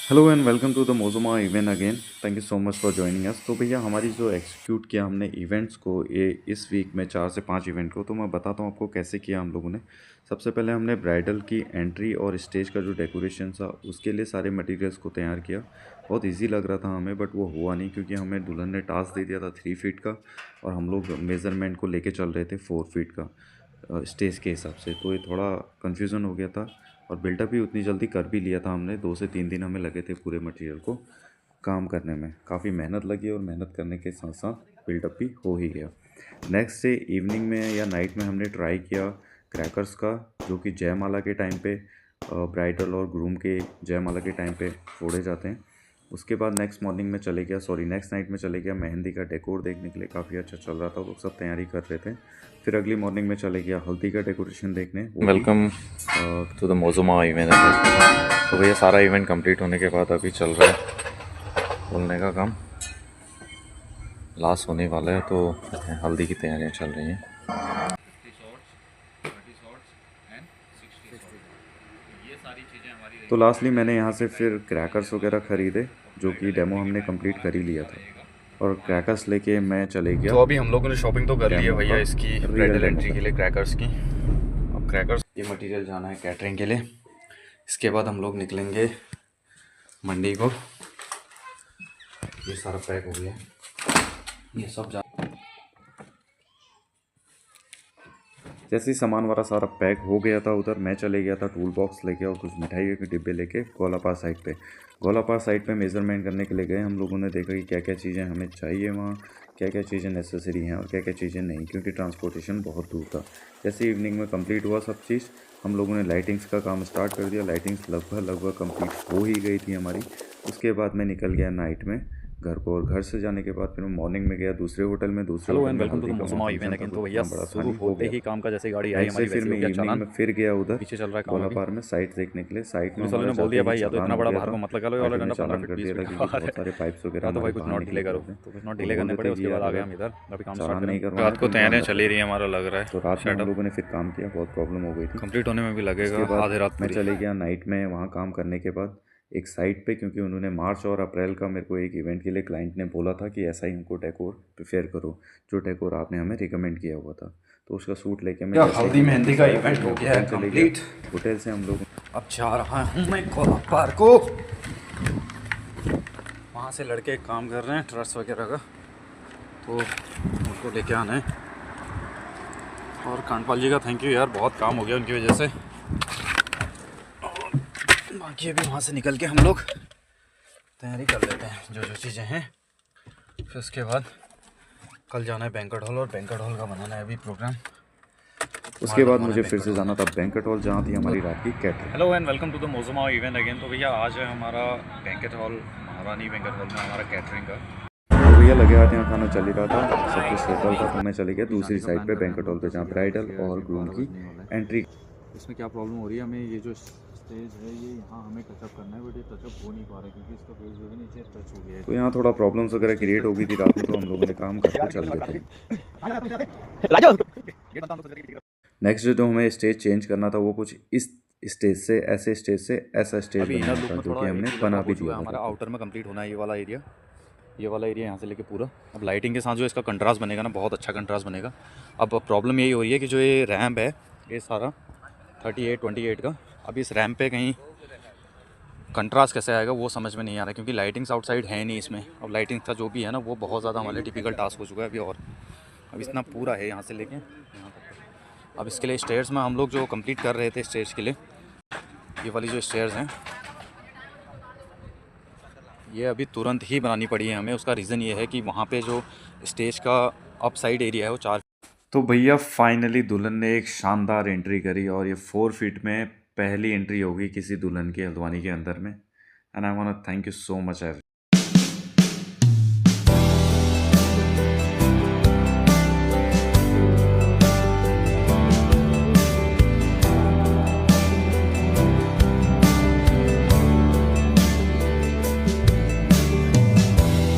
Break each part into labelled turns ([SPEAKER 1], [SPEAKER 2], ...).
[SPEAKER 1] Hello and welcome to the Mozoma event again. Thank you so much for joining us. तो भैया हमारी जो execute किया हमने इवेंट्स को ये इस वीक में 4 से 5 इवेंट को, तो मैं बताता हूँ आपको कैसे किया हम लोगों ने। सबसे पहले हमने ब्राइडल की एंट्री और स्टेज का जो डेकोरेशन था उसके लिए सारे मटेरियल्स को तैयार किया। बहुत ईजी लग रहा था हमें, बट वो हुआ नहीं क्योंकि हमें दुल्हन ने टास्क दे दिया था 3 फीट का और हम लोग मेज़रमेंट को लेके चल रहे थे 4 फीट का स्टेज के हिसाब से। तो ये थोड़ा कन्फ्यूज़न हो गया था और बिल्डअप भी उतनी जल्दी कर भी लिया था हमने। 2 से 3 दिन हमें लगे थे पूरे मटेरियल को काम करने में। काफ़ी मेहनत लगी और मेहनत करने के साथ साथ बिल्डअप भी हो ही गया। नेक्स्ट डे इवनिंग में या नाइट में हमने ट्राई किया क्रैकर्स का, जो कि जयमाला के टाइम पे ब्राइडल और ग्रूम के जयमाला के टाइम पे फोड़े जाते हैं। उसके बाद नेक्स्ट नाइट में चले गया मेहंदी का डेकोर देखने के लिए। काफ़ी अच्छा चल रहा था, लोग सब तैयारी कर रहे थे। फिर अगली मॉर्निंग में चले गया हल्दी का डेकोरेशन देखने। Welcome to the Mozoma event. तो भैया सारा इवेंट कंप्लीट होने के बाद अभी चल रहा है बोलने का काम, लास्ट होने वाला है। तो हल्दी की तैयारियां चल रही हैं। तो लास्टली मैंने यहाँ से फिर क्रैकर्स वगैरह ख़रीदे, जो कि डेमो हमने कंप्लीट कर ही लिया था, और क्रैकर्स लेके मैं चले गया। तो अभी हम लोगों ने शॉपिंग तो कर ली है भैया इसकी ब्राइडल एंट्री के लिए क्रैकर्स की। अब क्रैकर्स ये मटेरियल जाना है कैटरिंग के लिए। इसके बाद हम लोग निकलेंगे मंडी को। ये सारा पैक हो गया, ये सब जा जैसे ही सामान वाला सारा पैक हो गया था उधर मैं चले गया था टूल बॉक्स लेके और कुछ मिठाई के डिब्बे लेके गोलापार साइड पे। गोलापार साइड पे मेज़रमेंट करने के लिए गए हम लोगों ने। देखा कि क्या क्या चीज़ें हमें चाहिए वहाँ, क्या क्या चीज़ें नेसेसरी हैं और क्या क्या चीज़ें नहीं, क्योंकि ट्रांसपोर्टेशन बहुत दूर था। जैसे इवनिंग में कंप्लीट हुआ सब चीज़, हम लोगों ने लाइटिंग्स का काम स्टार्ट कर दिया। लाइटिंग्स लगभग कंप्लीट हो ही गई थी हमारी। उसके बाद मैं निकल गया नाइट में घर को, और घर से जाने के बाद फिर मैं मॉर्निंग में गया दूसरे होटल में। दूसरे होटल में हल्दी का फंक्शन था, तो भैया शुरू होते ही काम का जैसे गाड़ी आई हमारी, फिर मैं इवनिंग में फिर गया उधर पीछे चल रहा है गोलापार में साइट देखने के लिए। साइट में उन्होंने बोल दिया भाई या तो इतना बड़ा बाहर को मत लगा लो, या ऑलरेडी चालान कर दिया था क्योंकि बहुत सारे पाइप्स वगैरह तो भाई कुछ नॉट डिले करो, तो कुछ नॉट डिले करने पड़े। उसके बाद आ गए हम इधर, अभी काम स्टार्ट नहीं कर। रात को तैयारियां चली रही है हमारा, लग रहा है। तो रात में हम लोगों ने फिर काम किया, बहुत प्रॉब्लम हो गई थी, कंप्लीट होने में भी लगेगा आधे रात। मैं चले गया नाइट में वहाँ काम करने के बाद एक साइट पे, क्योंकि उन्होंने मार्च और अप्रैल का मेरे को एक इवेंट के लिए क्लाइंट ने बोला था कि ऐसा ही हमको डेकोर प्रिपेयर करो, जो डेकोर आपने हमें रिकमेंड किया हुआ था। तो उसका सूट लेके मैं हल्दी मेहंदी का इवेंट हो गया है कंप्लीट। होटल से हम लोग अब जा रहा हूँ मैं गोलापार को। वहाँ से लड़के काम कर रहे हैं ट्रस्ट वगैरह का, तो उनको लेके आना है। और कांडपाल जी का थैंक यू यार, बहुत काम हो गया उनकी वजह से। बाकी अभी वहाँ से निकल के हम लोग तैयारी कर लेते हैं जो जो चीज़ें हैं। फिर उसके बाद कल जाना है बैंक्वेट हॉल, और बैंक्वेट हॉल का बनाना है अभी प्रोग्राम। उसके बाद मुझे फिर से जाना था बैंक्वेट हॉल, जहाँ थी हमारी रात की catering. Hello and welcome to the Mozoma event again. तो भैया आज है हमारा banquet hall, Maharani banquet hall में हमारा कैटरिंग का। तो भैया लगे हाथ यहाँ खाना चल ही रहा था, सब कुछ सेटल था। तो मैं चले गया दूसरी साइड पे बैंक्वेट हॉल पे, जहाँ ब्राइडल और ग्रूम की एंट्री। इसमें क्या प्रॉब्लम हो रही है, हमें ये जो स्टेज है ये यहाँ हमें टचअप करना है, बट ये टचअप हो नहीं पा रहा है क्योंकि इसका फेस जो है नीचे टच हो गया है। तो यहाँ थोड़ा प्रॉब्लम्स वगैरह क्रिएट हो गई थी रात में, तो हम लोगों ने काम करके चल गए थे। नेक्स्ट डे तो हमें स्टेज चेंज करना था, वो कुछ इस स्टेज से ऐसा स्टेज बनाना था, जो कि हमने बना भी दिया। हमारा आउटर में कंप्लीट होना है ये वाला एरिया यहाँ से लेके पूरा। अब लाइटिंग के साथ जो इसका कंट्रास्ट बनेगा ना, बहुत अच्छा कंट्रास्ट बनेगा। अब प्रॉब्लम यही हो रही है कि जो ये रैम्प है ये सारा 38-28 का, अब इस रैम्प पे कहीं कंट्रास्ट कैसे आएगा वो समझ में नहीं आ रहा, क्योंकि लाइटिंग्स आउटसाइड है नहीं इसमें। अब लाइटिंग का जो भी है ना वो बहुत ज़्यादा हमारे लिए टिपिकल टास्क हो चुका है अभी। और अब इतना पूरा है यहाँ से लेके यहाँ तक। अब इसके लिए स्टेयर्स में हम लोग जो कंप्लीट कर रहे थे स्टेज के लिए, ये वाली जो स्टेयर्स हैं ये अभी तुरंत ही बनानी पड़ी है हमें। उसका रीज़न ये है कि वहाँ पे जो स्टेज का अप साइड एरिया है वो 4। तो भैया फाइनली दुल्हन ने एक शानदार एंट्री करी, और ये 4 फीट में पहली एंट्री होगी किसी दुल्हन की हल्द्वानी के अंदर में। And I want to thank you so much every.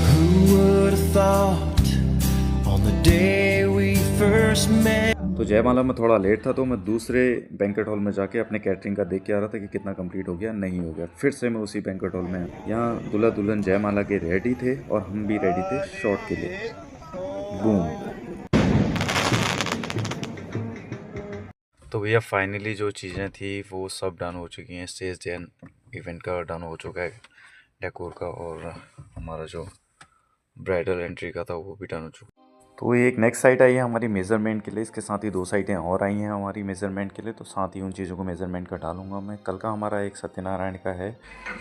[SPEAKER 2] Who would have thought on the day we first met
[SPEAKER 1] तो जयमाला में थोड़ा लेट था तो मैं दूसरे बैंक्वेट हॉल में जाके अपने कैटरिंग का देख के आ रहा था कि कितना कंप्लीट हो गया नहीं हो गया। फिर से मैं उसी बैंक्वेट हॉल में आया। यहाँ दूल्हा दुल्हन जयमाला के रेडी थे और हम भी रेडी थे शॉट के लिए। बूम। तो भैया फाइनली जो चीज़ें थी वो सब डन हो चुकी हैं। स्टेज डन इवेंट का डन हो चुका है, डेकोर का, और हमारा जो ब्राइडल एंट्री का था वो भी डन हो चुका है। तो ये एक नेक्स्ट साइट आई है हमारी मेज़रमेंट के लिए। इसके साथ ही 2 साइटें और आई हैं हमारी मेज़रमेंट के लिए, तो साथ ही उन चीज़ों को मेज़रमेंट का डालूंगा मैं। कल का हमारा एक सत्यनारायण का है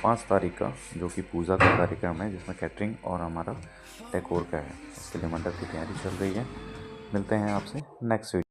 [SPEAKER 1] 5 तारीख का, जो कि पूजा का कार्यक्रम है, जिसमें कैटरिंग और हमारा डेकोर का है। उसके लिए मंडप की तैयारी चल रही है। मिलते हैं आपसे नेक्स्ट वीडियो।